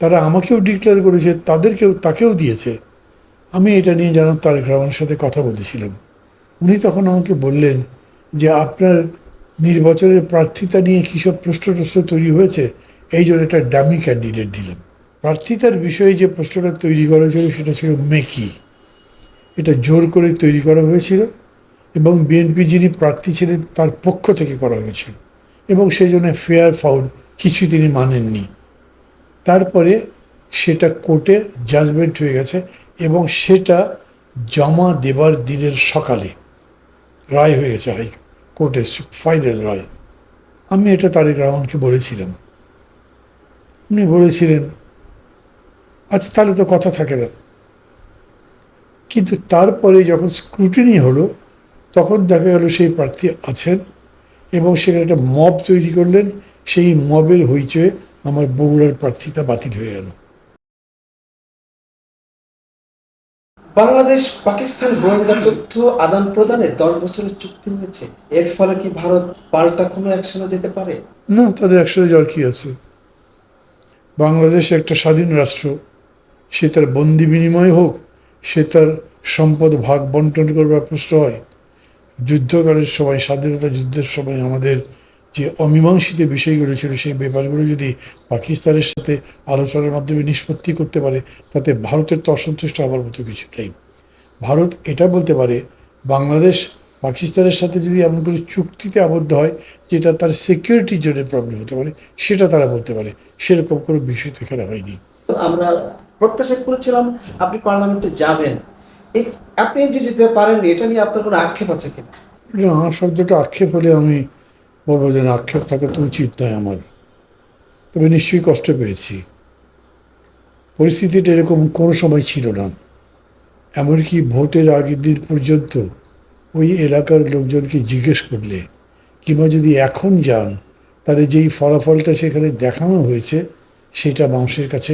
তারা আমাকেও ডিক্লেয়ার করেছে, তাকেও দিয়েছে। আমি এটা নিয়ে যেন তারেক রহমানের সাথে কথা বলতেছিলাম। উনি তখন আমাকে বললেন যে আপনার নির্বাচনের প্রার্থিতা নিয়ে কী সব প্রশ্ন তৈরি হয়েছে, এই জন্য একটা ডামি ক্যান্ডিডেট দিলেন। প্রার্থিতার বিষয়ে যে প্রশ্নটা তৈরি করা হয়েছিল সেটা ছিল মেকি। এটা জোর করে তৈরি করা হয়েছিল এবং বিএনপি যিনি প্রার্থী ছিলেন তার পক্ষ থেকে করা হয়েছিল এবং সেই জন্য ফেয়ার ফাউল কিছুই তিনি মানেননি। তারপরে সেটা কোর্টে জাজমেন্ট হয়ে গেছে এবং সেটা জমা দেবার দিনের সকালে রায় হয়ে গেছে হাইকোর্টের ফাইনাল রায়। আমি এটা তারেক রহমানকে বলেছিলাম। উনি বলেছিলেন আচ্ছা তাহলে তো কথা থাকে না। কিন্তু তারপরে যখন স্ক্রুটিনি হলো তখন দেখা গেল সেই প্রার্থী আছেন এবং সেখানে একটা মব তৈরি করলেন। সেই মবের হইচয়ে আমার বগুড়ার প্রার্থিতা বাতিল হয়ে গেল। বাংলাদেশ পাকিস্তান গোয়েন্দা তথ্য আদান প্রদানে 10 বছরের চুক্তি হয়েছে। এর ফলে কি ভারত পাল্টা কোনো অ্যাকশনে যেতে পারে? না, তাদের একসাথে যাওয়ার কী আছে? বাংলাদেশ একটা স্বাধীন রাষ্ট্র। সে তার বন্দি বিনিময় হোক, সে তার সম্পদ ভাগ বন্টন করবার প্রশ্ন হয়। যুদ্ধকালের সময়, স্বাধীনতা যুদ্ধের সময় আমাদের যে অমীমাংসিত বিষয়গুলো ছিল সেই ব্যাপারগুলো যদি পাকিস্তানের সাথে আলোচনার মাধ্যমে নিষ্পত্তি করতে পারে, তাতে ভারতের তো অসন্তুষ্ট হওয়ার মতো কিছু নেই। ভারত এটা বলতে পারে বাংলাদেশ পাকিস্তানের সাথে যদি এমন কোনো চুক্তিতে আবদ্ধ হয় যেটা তার সিকিউরিটির জন্য প্রবলেম হতে পারে, সেটা তারা বলতে পারে। সেরকম কোনো বিষয় তো এখানে হয়নি। তো আমরা প্রত্যাশা করেছিলাম আপনি পার্লামেন্টে যাবেন। এই আপনি যে যেতে পারেননি, এটা নিয়ে আপনার কোনো আক্ষেপ আছে কিনা? না, শব্দটা আক্ষেপ হলে আমি বলবো যে না, আক্ষেপ থাকা তো উচিত নয় আমার। তবে নিশ্চয়ই কষ্ট পেয়েছি। পরিস্থিতিটা এরকম কোনো সময় ছিল না। এমনকি ভোটের আগের দিন পর্যন্ত ওই এলাকার লোকজনকে জিজ্ঞেস করলে কিংবা যদি এখন যান, তাহলে যেই ফলাফলটা সেখানে দেখানো হয়েছে সেটা মানুষের কাছে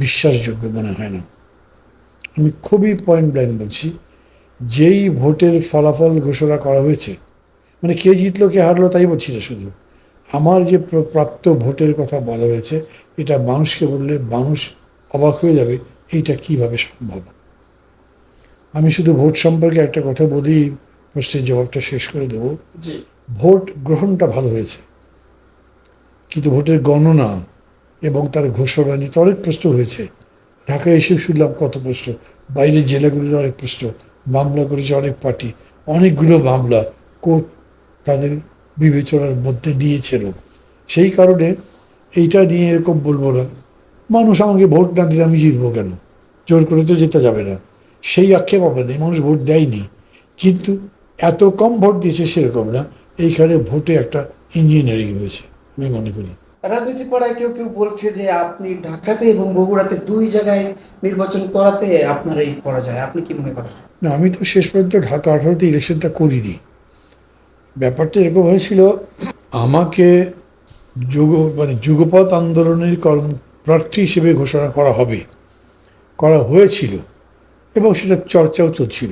বিশ্বাসযোগ্য মনে হয় না। আমি খুবই পয়েন্ট ব্ল্যাঙ্ক বলছি, যেই ভোটের ফলাফল ঘোষণা করা হয়েছে, মানে কে জিতলো কে হারলো তাই বলছি না, শুধু আমার যে প্রাপ্ত ভোটের কথা বলা হয়েছে, এটা মানুষকে বললে মানুষ অবাক হয়ে যাবে এইটা কিভাবে সম্ভব। আমি শুধু ভোট সম্পর্কে একটা কথা বলি, প্রশ্নের জবাবটা শেষ করে দেবো। জি। ভোট গ্রহণটা ভালো হয়েছে, কিন্তু ভোটের গণনা এবং তার ঘোষণা নিয়ে তো অনেক প্রশ্ন হয়েছে। ঢাকায় এসেও শুনলাম কত প্রশ্ন, বাইরের জেলাগুলির অনেক প্রশ্ন। মামলা করেছে অনেক পার্টি, অনেকগুলো মামলা কোর্ট তাদের বিবেচনার মধ্যে নিয়েছিল। সেই কারণে এইটা নিয়ে এরকম বলবো না, মানুষ আমাকে ভোট না দিলে আমি জিতবো কেন, জোর করে তো যেতে যাবে না, সেই আক্ষেপ হবে না। মানুষ ভোট দেয়নি, কিন্তু এত কম ভোট দিয়েছে সেরকম না। এইখানে ভোটে একটা ইঞ্জিনিয়ারিং হয়েছে আমি মনে করি। রাজনীতি পাড়ায় কেউ কেউ বলছে যে আপনি ঢাকাতে এবং বগুড়াতে দুই জায়গায় নির্বাচন করাতে আপনার এই পরাজয়, আপনি কি মনে করেন? না, আমি তো শেষ পর্যন্ত ঢাকা 18-তে ইলেকশনটা করিনি। ব্যাপারটা এরকম হয়েছিল, আমাকে যুগপৎ আন্দোলনের প্রার্থী হিসেবে ঘোষণা করা হয়েছিল এবং সেটা চর্চাও চলছিল।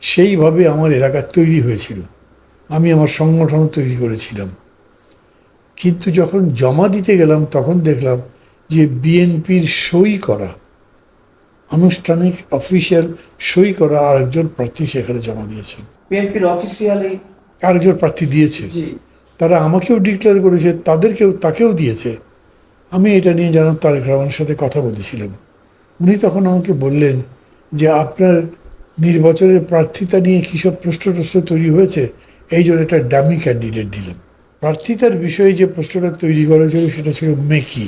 সেইভাবে আমার এলাকা তৈরি হয়েছিল, আমি আমার সংগঠন তৈরি করেছিলাম। কিন্তু যখন জমা দিতে গেলাম তখন দেখলাম যে বিএনপির সই করা, আনুষ্ঠানিক অফিসিয়াল সই করা আরেকজন প্রার্থী সেখানে জমা দিয়েছেন। বিএনপির অফিসিয়ালি? আরেকজন প্রার্থী দিয়েছে। জি। তারা আমাকেও ডিক্লেয়ার করেছে, তাকেও দিয়েছে। আমি এটা নিয়ে যেন তারেক রহমানের সাথে কথা বলতেছিলাম। উনি তখন আমাকে বললেন যে আপনার নির্বাচনের প্রার্থিতা নিয়ে কী সব প্রশ্ন তৈরি হয়েছে, এই জন্য একটা ডামি ক্যান্ডিডেট দিলেন। প্রার্থিতার বিষয়ে যে প্রশ্নটা তৈরি করা হয়েছিল সেটা ছিল মেকি।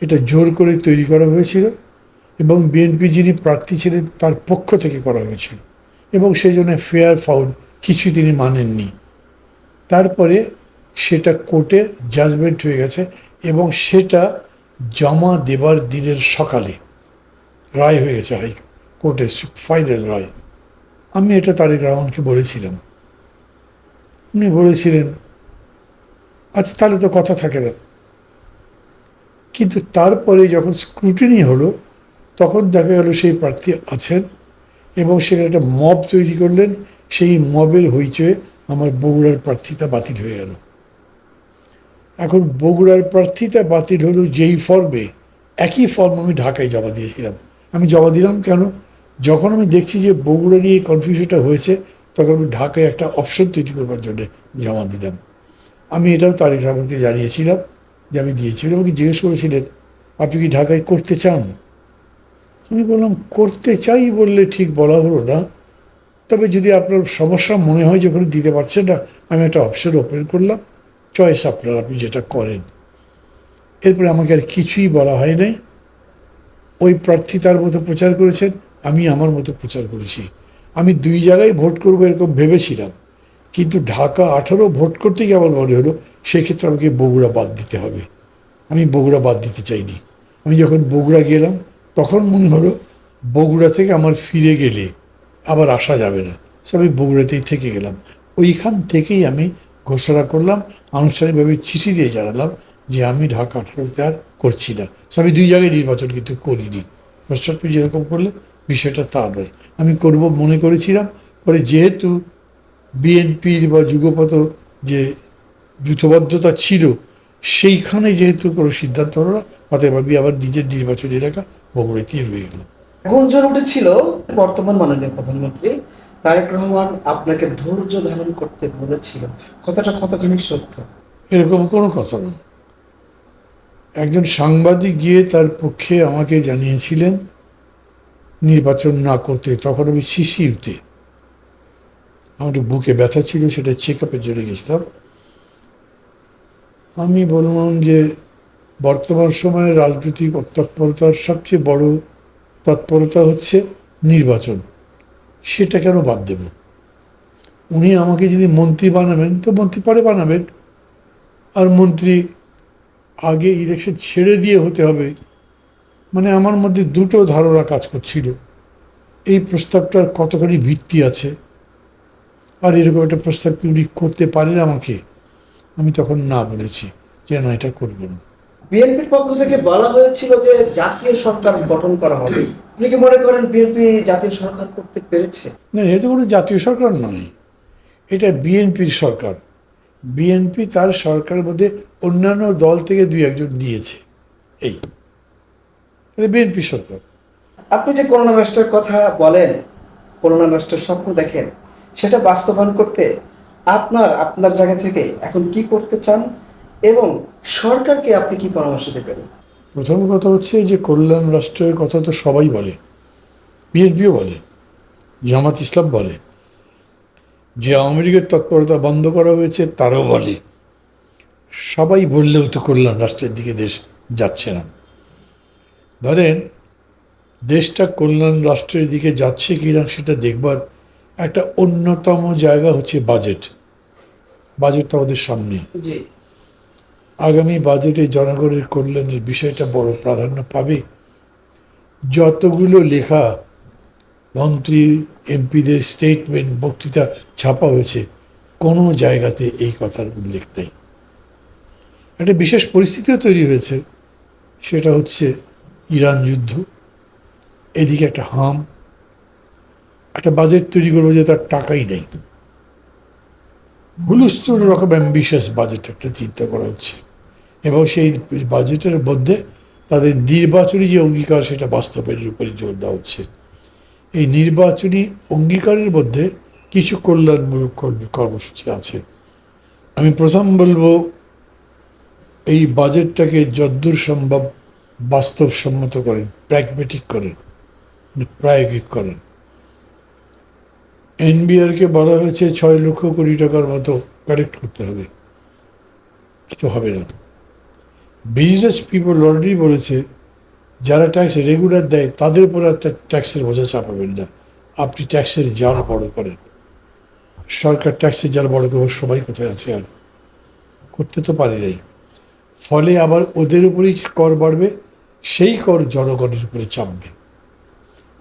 এটা জোর করে তৈরি করা হয়েছিল এবং বিএনপি যিনি প্রার্থী ছিলেন তার পক্ষ থেকে করা হয়েছিল এবং সেই জন্য ফেয়ার ফাউল কিছুই তিনি মানেননি। তারপরে সেটা কোর্টে জাজমেন্ট হয়ে গেছে এবং সেটা জমা দেবার দিনের সকালে রায় হয়ে গেছে হাইকোর্টের ফাইনাল রায়। আমি এটা তারেক রহমানকে বলেছিলাম। উনি বলেছিলেন আচ্ছা তাহলে তো কথা থাকে না। কিন্তু তারপরে যখন স্ক্রুটিনি হলো তখন দেখা গেল সেই প্রার্থী আছেন এবং সেখানে একটা মব তৈরি করলেন। সেই মবের হইচয়ে আমার বগুড়ার প্রার্থিতা বাতিল হয়ে গেল। এখন বগুড়ার প্রার্থিতা বাতিল হলো যেই ফর্মে, একই ফর্ম আমি ঢাকায় জমা দিয়েছিলাম। আমি জমা দিলাম কেন? যখন আমি দেখছি যে বগুড়া নিয়ে কনফিউশনটা হয়েছে, তখন আমি ঢাকায় একটা অপশন তৈরি করবার জন্য জমা দিলাম। আমি এটাও তারেক রহমানকে জানিয়েছিলাম যে আমি দিয়েছিলাম। আমাকে জিজ্ঞেস করেছিলেন, আপনি কি ঢাকায় করতে চান? আমি বললাম, করতে চাই বললে ঠিক বলা হলো না, তবে যদি আপনার সমস্যা মনে হয় যে ওখানে দিতে পারছেন না, আমি একটা অপশন ওপেন করলাম, চয়েস আপনার, আপনি যেটা করেন। এরপরে আমাকে আর কিছুই বলা হয় নাই। ওই প্রার্থী তার মতো প্রচার করেছেন, আমি আমার মতো প্রচার করেছি। আমি দুই জায়গায় ভোট করবো এরকম ভেবেছিলাম, কিন্তু ঢাকা 18 ভোট করতে গিয়ে আমার মনে হলো সেক্ষেত্রে আমাকে বগুড়া বাদ দিতে হবে। আমি বগুড়া বাদ দিতে চাইনি। আমি যখন বগুড়া গেলাম, তখন মনে হলো বগুড়া থেকে আমার ফিরে গেলে আবার আসা যাবে না, সো আমি বগুড়াতেই থেকে গেলাম। ওইখান থেকেই আমি ঘোষণা করলাম, আনুষ্ঠানিকভাবে চিঠি দিয়ে জানালাম যে আমি ঢাকা 18তে আর করছি না। সো আমি দুই জায়গায় নির্বাচন কিন্তু করিনি। প্রস্তাবটি যেরকম করলে বিষয়টা তা নয়, আমি করব মনে করেছিলাম। পরে যেহেতু বিএনপির বা যুগপত যে যুথবদ্ধতা ছিল, সেইখানে যেহেতু কোনো সিদ্ধান্ত হলো না, অতএব আমি আবার নিজের নির্বাচনী এলাকা বগুড়াতেই রয়ে গেলাম। গুঞ্জন উঠেছিল বর্তমান মাননীয় প্রধানমন্ত্রী তারেক রহমান আপনাকে ধৈর্য ধারণ করতে বলেছিল, কথাটা কতখানি সত্য? এরকম কোনো কথা না। একজন সাংবাদিক গিয়ে তার পক্ষে আমাকে জানিয়েছিলেন নির্বাচন না করতে। তখন আমি সিসিউতে, আমার একটু বুকে ব্যথা ছিল, সেটা চেক আপের জন্য গেছিলাম। আমি বললাম যে বর্তমান সময়ে রাজনৈতিক তৎপরতার সবচেয়ে বড় তৎপরতা হচ্ছে নির্বাচন, সেটা কেন বাদ দেব? উনি আমাকে যদি মন্ত্রী বানাবেন তো মন্ত্রী পরে বানাবেন, আর মন্ত্রী আগে ইলেকশন ছেড়ে দিয়ে হতে হবে, মানে আমার মধ্যে দুটো ধারণা কাজ করছিল। এই প্রস্তাবটার কতখানি ভিত্তি আছে, আর এরকম একটা প্রস্তাব কি উনি করতে পারেন আমাকে? আমি তখন না বলেছি যে না, এটা করব না। বিএনপির পক্ষ থেকে বলা হয়েছিল যে জাতীয় সরকার গঠন করা হবে, আপনি কি মনে করেন বিএনপি জাতীয় সরকার করতে পেরেছে? না, এটা কোনো জাতীয় সরকার নয়, এটা বিএনপির সরকার। বিএনপি তার সরকারের মধ্যে অন্যান্য দল থেকে দুই একজন নিয়েছে, এই এটা বিএনপি সরকার। আপনি যে করোনা রাষ্ট্রের কথা বলেন, করোনা রাষ্ট্রের স্বপ্ন দেখেন, সেটা বাস্তবায়ন করতে আপনার আপনার জায়গা থেকে এখন কি করতে চান এবং সরকারকে আপনি কি পরামর্শ দেবেন? প্রথম কথা হচ্ছে যে কল্যাণ রাষ্ট্রের কথা তো সবাই বলে, বিএনপিও বলে, জামাত ইসলাম বলে, যে আওয়ামী লীগের তৎপরতা বন্ধ করা হয়েছে তারাও বলে। সবাই বললেও তো কল্যাণ রাষ্ট্রের দিকে দেশ যাচ্ছে না। ধরেন, দেশটা কল্যাণ রাষ্ট্রের দিকে যাচ্ছে কিনা সেটা দেখবার একটা অন্যতম জায়গা হচ্ছে বাজেট। বাজেট তো আমাদের সামনে। জি। আগামী বাজেটে জনগণের কল্যাণের বিষয়টা বড় প্রাধান্য পাবে। যতগুলো লেখা মন্ত্রী এমপিদের স্টেটমেন্ট বক্তৃতা ছাপা হয়েছে, কোনো জায়গাতে এই কথার উল্লেখ নেই। একটা বিশেষ পরিস্থিতিও তৈরি হয়েছে, সেটা হচ্ছে ইরান যুদ্ধ, এদিকে একটা হাম, একটা বাজেট তৈরি করবো যে তার টাকাই নেই। হুলস্থুল রকম অ্যাম্বিশাস বাজেট একটা চিন্তা করা হচ্ছে, এবং সেই বাজেটের মধ্যে তাদের নির্বাচনী যে অঙ্গীকার সেটা বাস্তবায়নের উপরে জোর দেওয়া হচ্ছে। এই নির্বাচনী অঙ্গীকারের মধ্যে কিছু কল্যাণমূলক কর্মসূচি আছে। আমি প্রথম বলবো, এই বাজেটটাকে যদ্দূর সম্ভব বাস্তবসম্মত করেন, প্র্যাগমেটিক করেন, প্রায়োগিক করেন। এনবিআরকে বলা হয়েছে 6 লক্ষ কোটি টাকার মতো কালেক্ট করতে হবে, কিন্তু হবে না। বিজনেস পিপল অলরেডি বলেছে যারা ট্যাক্স রেগুলার দেয় তাদের উপর আর ট্যাক্সের বোঝা চাপাবেন না, আপনি ট্যাক্সের জাল বড় করেন। সরকার ট্যাক্সের জাল বড় করবার সবাই কোথায় আছে? আর করতে তো পারে নাই। ফলে আবার ওদের উপরেই কর বাড়বে, সেই কর জনগণের উপরে চাপবে।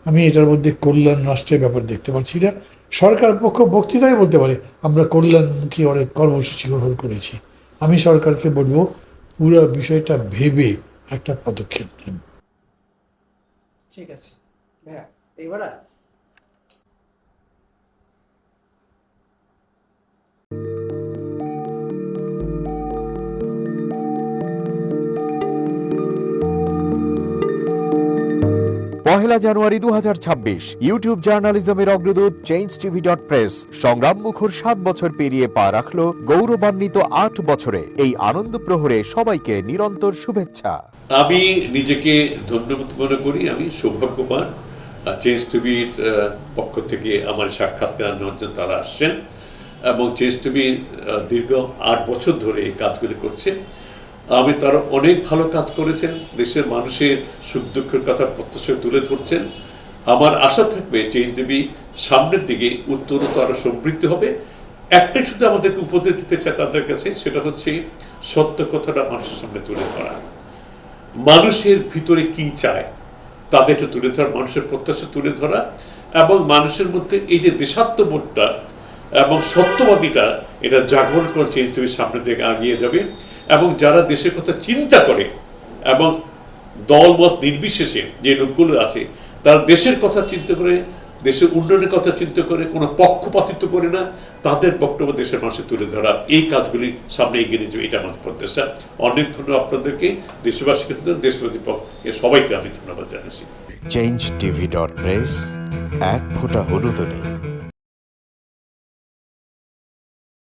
আমি এটার মধ্যে কল্যাণ রাষ্ট্রের ব্যাপার দেখতে পাচ্ছি না। সরকার পক্ষ বক্তৃতায় বলতে পারে আমরা কল্যাণমুখী অনেক কর্মসূচি গ্রহণ করেছি। আমি সরকারকে বলবো পুরো বিষয়টা ভেবে একটা পদক্ষেপ নেন। ঠিক আছে ভাইয়া, এবার 1 জানুয়ারি 2026 ইউটিউব জার্নালিজমের অগ্রদূত changeTV.press সংগ্রাম মুখর 7 বছর পেরিয়ে পা রাখলো গৌরবান্বিত 8 বছরে। এই আনন্দ প্রহরে সবাইকে নিরন্তর শুভেচ্ছা। আমি নিজেকে ধন্যবাদ মনে করি, আমি সৌভাগ্যবান। চেঞ্জ টিভির পক্ষ থেকে আমার সাক্ষাৎকার নেওয়ার জন্য তারা আসছেন এবং চেঞ্জ টিভি দীর্ঘ 8 বছর ধরে এই কাজগুলি করছে। আমি তারা অনেক ভালো কাজ করেছেন, দেশের মানুষের সুখ দুঃখের কথা প্রত্যক্ষ তুলে ধরছেন। আমার আশা থাকবে চেঞ্জ টিভি সামনের দিকে উত্তরোত্তর আরও সমৃদ্ধ হবে। একটাই শুধু আমাদেরকে উপদেশ দিতে চায় তাদের কাছে, সেটা হচ্ছে সত্য কথাটা মানুষের সামনে তুলে ধরা, মানুষের ভিতরে কি চায় তাদেরটা তুলে ধরা, মানুষের প্রত্যাশা তুলে ধরা এবং মানুষের মধ্যে এই যে দেশাত্মবোধটা এবং সত্যবাদীটা এটা জাগরণ করে চেঞ্জ টিভি সামনের দিকে এগিয়ে যাবে। এবং যারা দেশের কথা চিন্তা করে এবং দলমত নির্বিশেষে যে লোকগুলো আছে তারা দেশের কথা চিন্তা করে, দেশের উন্নয়নের কথা চিন্তা করে, কোনো পক্ষপাতিত্ব করে না, তাদের বক্তব্য দেশের মানুষে তুলে ধরা, এই কাজগুলি সামনে এগিয়ে নিয়ে যাবে, এটা আমার প্রত্যাশা। অনেক ধন্যবাদ আপনাদেরকে, দেশবাসীকে, দেশবাসী সবাইকে আমি ধন্যবাদ জানাচ্ছি। changeTV.press এক ফোঁটা হলুদ নেই।